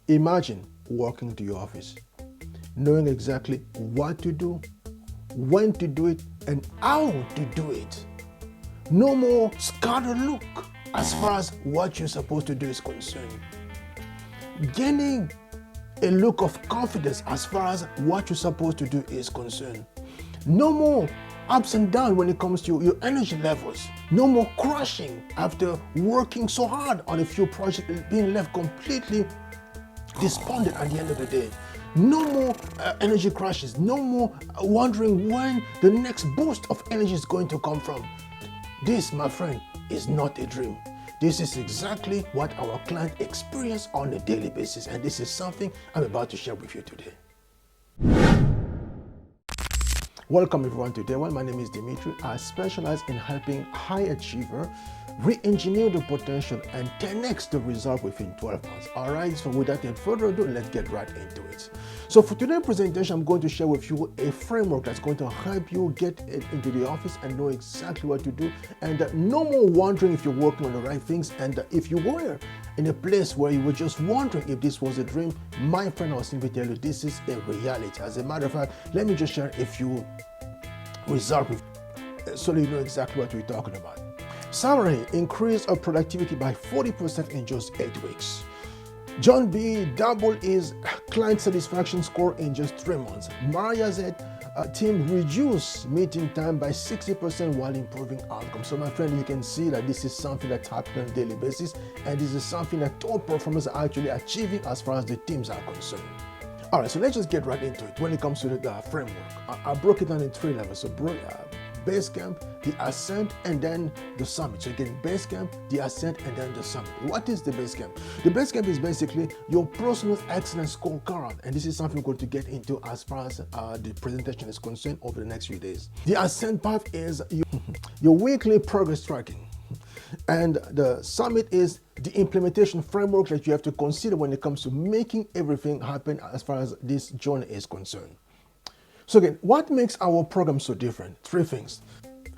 Imagine walking to your office, knowing exactly what to do, when to do it, and how to do it. No more scattered look as far as what you're supposed to do is concerned. Gaining a look of confidence as far as what you're supposed to do is concerned. No more ups and downs when it comes to your energy levels. No more crashing after working so hard on a few projects, being left completely despondent at the end of the day. No more energy crashes. No more wondering when the next boost of energy is going to come from. This, my friend, is not a dream. This is exactly what our clients experience on a daily basis, and this is something I'm about to share with you today. Welcome everyone to Day One. My name is Dimitri. I specialize in helping high achiever re-engineer the potential and 10x the result within 12 months. Alright, so without any further ado, let's get right into it. So for today's presentation, I'm going to share with you a framework that's going to help you get into the office and know exactly what to do, and no more wondering if you're working on the right things. And if you were in a place where you were just wondering if this was a dream, my friend, I was simply tell you this is a reality. As a matter of fact, let me just share a few results with so you know exactly what we're talking about. Salary increase of productivity by 40% in just 8 weeks. John B doubled his client satisfaction score in just 3 months. Maria's team reduced meeting time by 60% while improving outcomes. So my friend, you can see that this is something that's happening on a daily basis, and this is something that top performers are actually achieving as far as the teams are concerned. All right, so let's just get right into it. When it comes to the framework, I broke it down in 3 levels. So base camp, the ascent, and then the summit. So again, base camp, the ascent, and then the summit. What is the base camp? The base camp is basically your personal excellence scorecard, and this is something we're going to get into as far as the presentation is concerned over the next few days. The ascent path is your weekly progress tracking, and the summit is the implementation framework that you have to consider when it comes to making everything happen as far as this journey is concerned. So again, what makes our program so different? 3 things.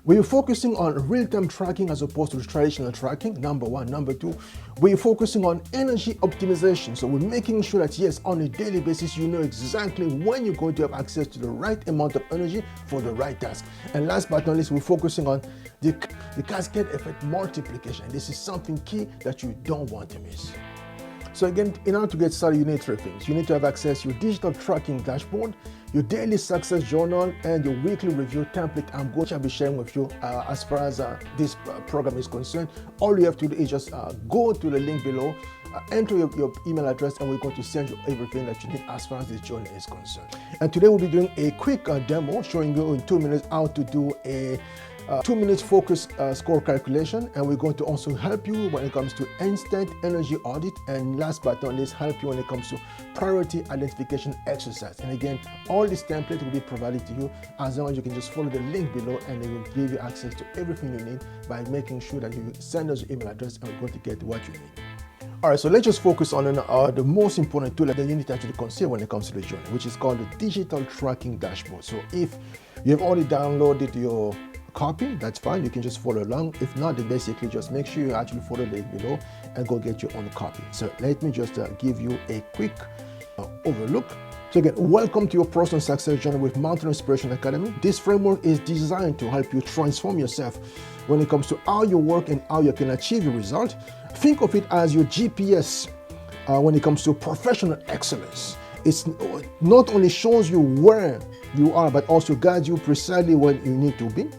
We're focusing on real-time tracking as opposed to traditional tracking, number 1. Number 2, we're focusing on energy optimization. So we're making sure that, yes, on a daily basis, you know exactly when you're going to have access to the right amount of energy for the right task. And last but not least, we're focusing on the cascade effect multiplication. This is something key that you don't want to miss. So again, in order to get started, you need 3 things. You need to have access to your digital tracking dashboard, your daily success journal, and your weekly review template I'm going to be sharing with you as far as this program is concerned. All you have to do is just go to the link below, enter your email address, and we're going to send you everything that you need as far as this journey is concerned. And today we'll be doing a quick demo showing you in 2 minutes how to do a 2-minute focus score calculation, and we're going to also help you when it comes to instant energy audit, and last but not least, help you when it comes to priority identification exercise. And again, all this template will be provided to you as long as you can just follow the link below, and it will give you access to everything you need by making sure that you send us your email address, and we're going to get what you need. All right, so let's just focus on the most important tool that you need to actually consider when it comes to the journey, which is called the digital tracking dashboard. So if you have already downloaded your copy, that's fine, you can just follow along. If not, then basically just make sure you actually follow the link below and go get your own copy. So let me just give you a quick overlook. So again, welcome to your personal success journey with Mountain Inspiration Academy. This framework is designed to help you transform yourself when it comes to how you work and how you can achieve your result. Think of it as your GPS when it comes to professional excellence. It's not only shows you where you are, but also guides you precisely where you need to be.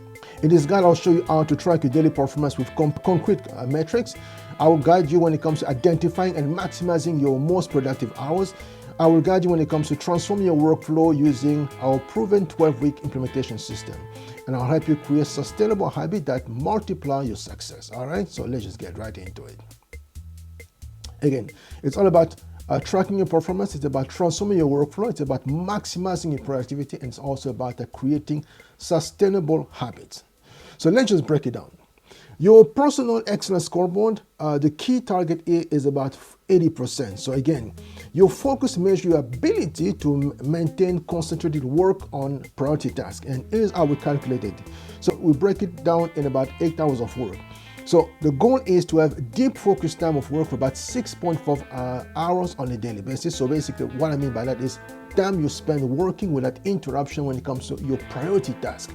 In this guide, I'll show you how to track your daily performance with concrete metrics. I will guide you when it comes to identifying and maximizing your most productive hours. I will guide you when it comes to transforming your workflow using our proven 12-week implementation system. And I'll help you create sustainable habits that multiply your success. All right, so let's just get right into it. Again, it's all about tracking your performance. It's about transforming your workflow. It's about maximizing your productivity, and it's also about creating sustainable habits. So let's just break it down. Your personal excellence scoreboard, the key target here is about 80%. So again, your focus measures your ability to maintain concentrated work on priority tasks. And here's how we calculate it. So we break it down in about 8 hours of work. So the goal is to have deep focus time of work for about 6.5 hours on a daily basis. So basically what I mean by that is time you spend working without interruption when it comes to your priority task.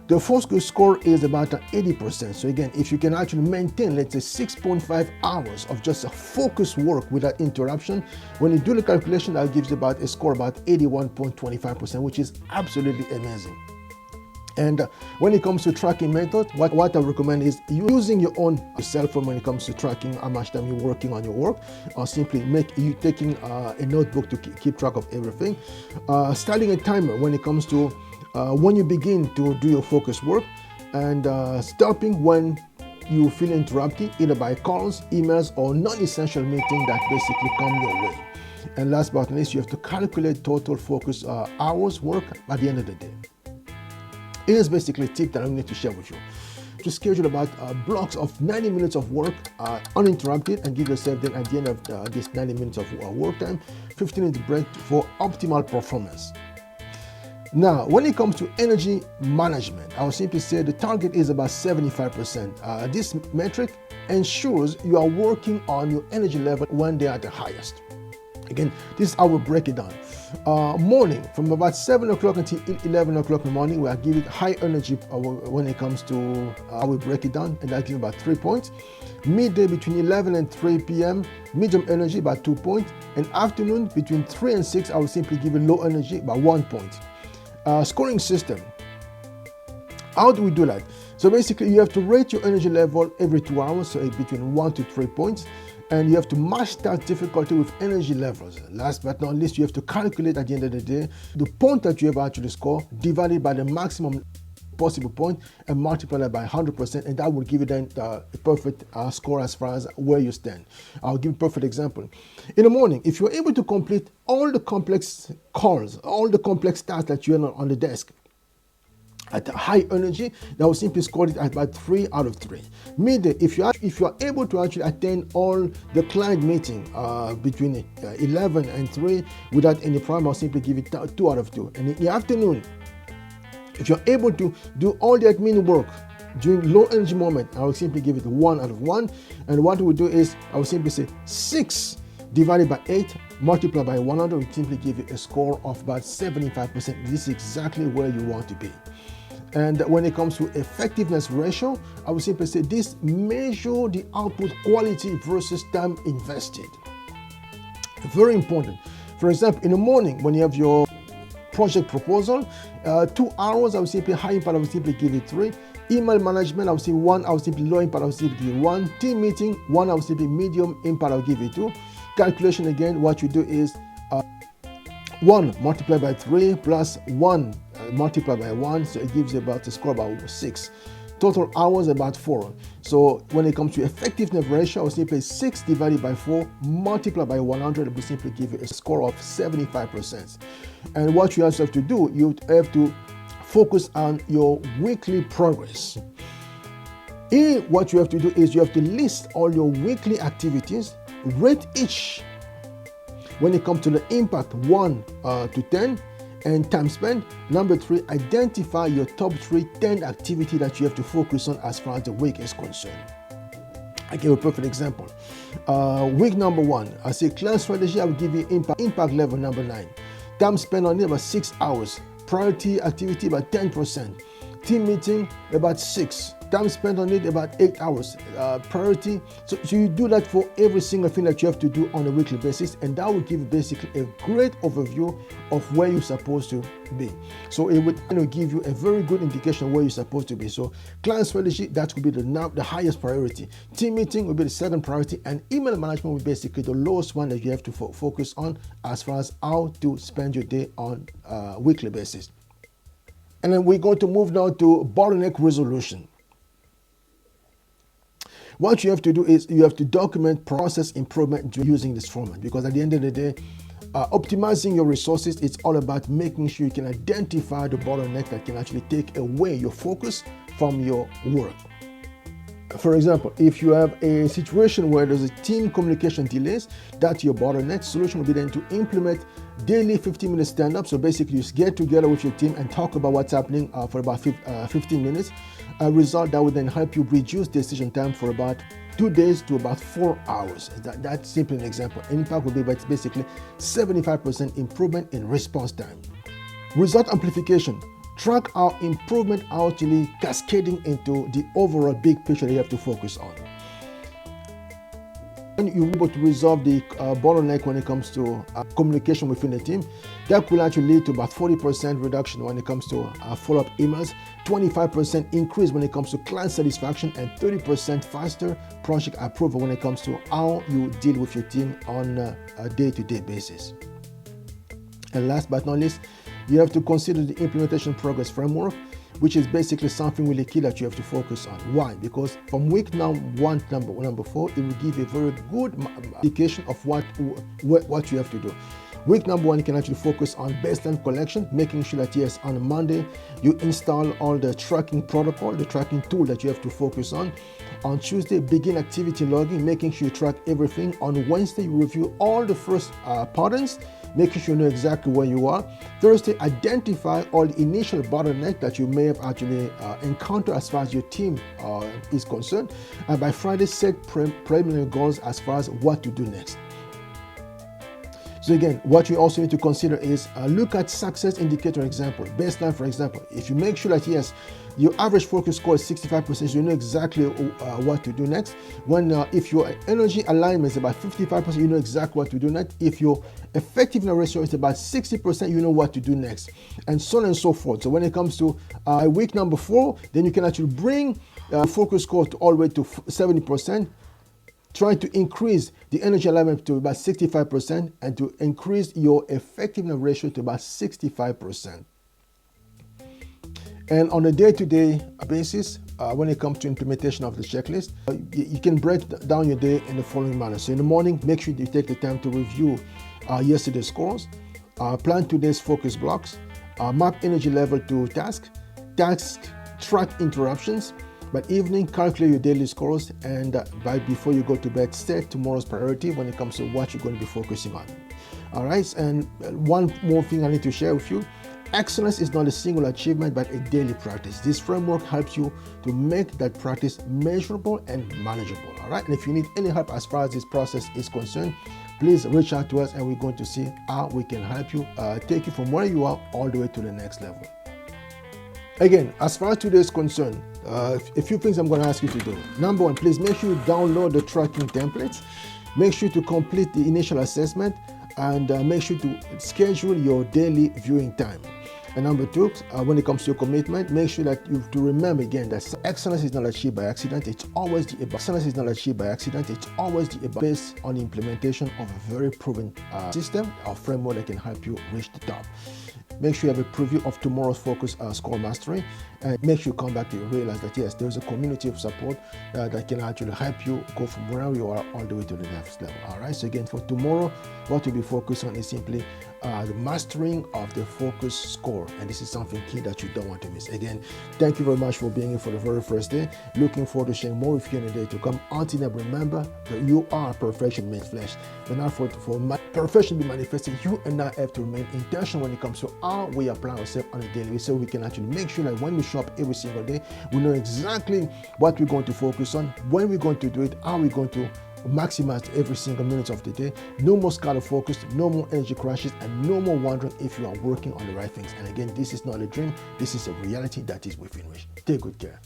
The focus score is about 80%. So again, if you can actually maintain, let's say 6.5 hours of just a focused work without interruption, when you do the calculation, that gives you about a score about 81.25%, which is absolutely amazing. And when it comes to tracking method, what I recommend is using your own cell phone when it comes to tracking how much time you're working on your work, or simply taking a notebook to keep track of everything. Starting a timer when it comes to when you begin to do your focus work, and stopping when you feel interrupted, either by calls, emails, or non-essential meeting that basically come your way. And last but not least, you have to calculate total focus hours work at the end of the day. Here's basically a tip that I need to share with you. To schedule about blocks of 90 minutes of work uninterrupted, and give yourself then at the end of this 90 minutes of work time, 15 minutes break for optimal performance. Now, when it comes to energy management, I would simply say the target is about 75%. This metric ensures you are working on your energy level when they are the highest. Again, this is how we break it down. Morning, from about 7 o'clock until 11 o'clock in the morning, we are giving high energy when it comes to how we break it down, and that gives about 3 points. Midday, between 11 and 3 p.m., medium energy, about 2 points. And afternoon, between 3 and 6, I will simply give you low energy, about 1 point. Scoring system. How do we do that? So basically, you have to rate your energy level every 2 hours, so between 1 to 3 points. And you have to match that difficulty with energy levels. Last but not least, you have to calculate at the end of the day the point that you have actually scored divided by the maximum possible point and multiply that by 100%, and that will give you then a perfect score as far as where you stand. I'll give a perfect example. In the morning, if you're able to complete all the complex calls, all the tasks that you have on the desk, at high energy, that will simply score it at about 3 out of 3. Midday, if you are able to actually attend all the client meeting between 11 and 3 without any problem, I'll simply give it 2 out of 2. And in the afternoon, if you're able to do all the admin work during low energy moment, I will simply give it 1 out of 1. And what we do is, I will simply say 6 divided by 8 multiplied by 100 will simply give you a score of about 75%. This is exactly where you want to be. And when it comes to effectiveness ratio, I would simply say this measure the output quality versus time invested. Very important. For example, in the morning when you have your project proposal, 2 hours, I would simply high impact, I would simply give it 3. Email management, I would say 1, I would simply low impact, I would simply give it 1. Team meeting, 1, I would simply medium impact, I would give it 2. Calculation, again, what you do is 1 multiplied by 3 plus 1 multiplied by 1, so it gives you about a score about 6. Total hours about 4. So when it comes to effectiveness ratio, I will simply 6 divided by 4 multiplied by 100, it will simply give you a score of 75%. And what you also have to do, you have to focus on your weekly progress. Here, what you have to do is you have to list all your weekly activities, rate each when it comes to the impact 1 to 10, and time spent. Number 3, identify your top 10 activity that you have to focus on as far as the week is concerned. I give a perfect example. Week number 1, I say client strategy, I will give you impact level number 9. Time spent on it about 6 hours. Priority activity about 10%. Team meeting about 6. Time spent on it about 8 hours. Priority. So you do that for every single thing that you have to do on a weekly basis, and that will give you basically a great overview of where you're supposed to be. So it would give you a very good indication of where you're supposed to be. So client strategy, that would be the highest priority. Team meeting will be the second priority, and email management will be basically the lowest one that you have to focus on as far as how to spend your day on a weekly basis. And then we're going to move now to bottleneck resolution. What you have to do is you have to document process improvement using this format, because at the end of the day, optimizing your resources, it's all about making sure you can identify the bottleneck that can actually take away your focus from your work. For example, if you have a situation where there's a team communication delays, that's your bottleneck. Solution will be then to implement daily 15-minute stand-up. So basically, you get together with your team and talk about what's happening for about 15 minutes. A result that would then help you reduce decision time for about 2 days to about 4 hours. That's simply an example. Impact will be basically 75% improvement in response time. Result amplification. Track our improvement actually cascading into the overall big picture that you have to focus on. When you're able to resolve the bottleneck when it comes to communication within the team, that will actually lead to about 40% reduction when it comes to follow-up emails, 25% increase when it comes to client satisfaction, and 30% faster project approval when it comes to how you deal with your team on a day-to-day basis. And last but not least, you have to consider the implementation progress framework, which is basically something really key that you have to focus on. Why? Because from week one to number 4, it will give a very good indication of what you have to do. Week number 1, you can actually focus on baseline collection, making sure that yes, on Monday, you install all the tracking protocol, the tracking tool that you have to focus on. On Tuesday, begin activity logging, making sure you track everything. On Wednesday, you review all the first patterns, making sure you know exactly where you are. Thursday, identify all the initial bottleneck that you may have actually encountered as far as your team is concerned. And by Friday, set preliminary goals as far as what to do next. So again, what you also need to consider is look at success indicator example. Baseline, for example, if you make sure that yes, your average focus score is 65%, you know exactly what to do next. When if your energy alignment is about 55%, you know exactly what to do next. If your effectiveness ratio is about 60%, you know what to do next, and so on and so forth. So when it comes to week number 4, then you can actually bring focus score to all the way to 70%. Trying to increase the energy alignment to about 65% and to increase your effectiveness ratio to about 65%. And on a day-to-day basis, when it comes to implementation of the checklist, you can break down your day in the following manner. So in the morning, make sure you take the time to review yesterday's scores, plan today's focus blocks, map energy level to task track interruptions. By evening, calculate your daily scores, and before you go to bed, set tomorrow's priority when it comes to what you're going to be focusing on. All right, and one more thing I need to share with you. Excellence is not a single achievement, but a daily practice. This framework helps you to make that practice measurable and manageable. All right, and if you need any help as far as this process is concerned, please reach out to us, and we're going to see how we can help you take you from where you are all the way to the next level. Again, as far as today is concerned, a few things I'm going to ask you to do. Number 1, please make sure you download the tracking templates. Make sure to complete the initial assessment, and make sure to schedule your daily viewing time. And number 2, when it comes to your commitment, make sure that you have to remember again that excellence is not achieved by accident. It's always the excellence is not achieved by accident. It's always the based on the implementation of a very proven system or framework that can help you reach the top. Make sure you have a preview of tomorrow's focus score mastery, and make sure you come back to realize that yes, there's a community of support that can actually help you go from where you are all the way to the next level. All right, so again, for tomorrow, what we'll be focused on is simply the mastering of the focus score, and this is something key that you don't want to miss. Again, thank you very much for being here for the very first day. Looking forward to sharing more with you in the day to come. Until then, remember that you are perfection made flesh. But now for perfection to be manifested, you and I have to remain intentional when it comes to how we apply ourselves on a daily basis, so we can actually make sure that when we show up every single day, we know exactly what we're going to focus on, when we're going to do it, how we're going to maximize every single minute of the day. No more scattered focus, no more energy crashes, and no more wondering if you are working on the right things. And again, this is not a dream, this is a reality that is within reach. Take good care.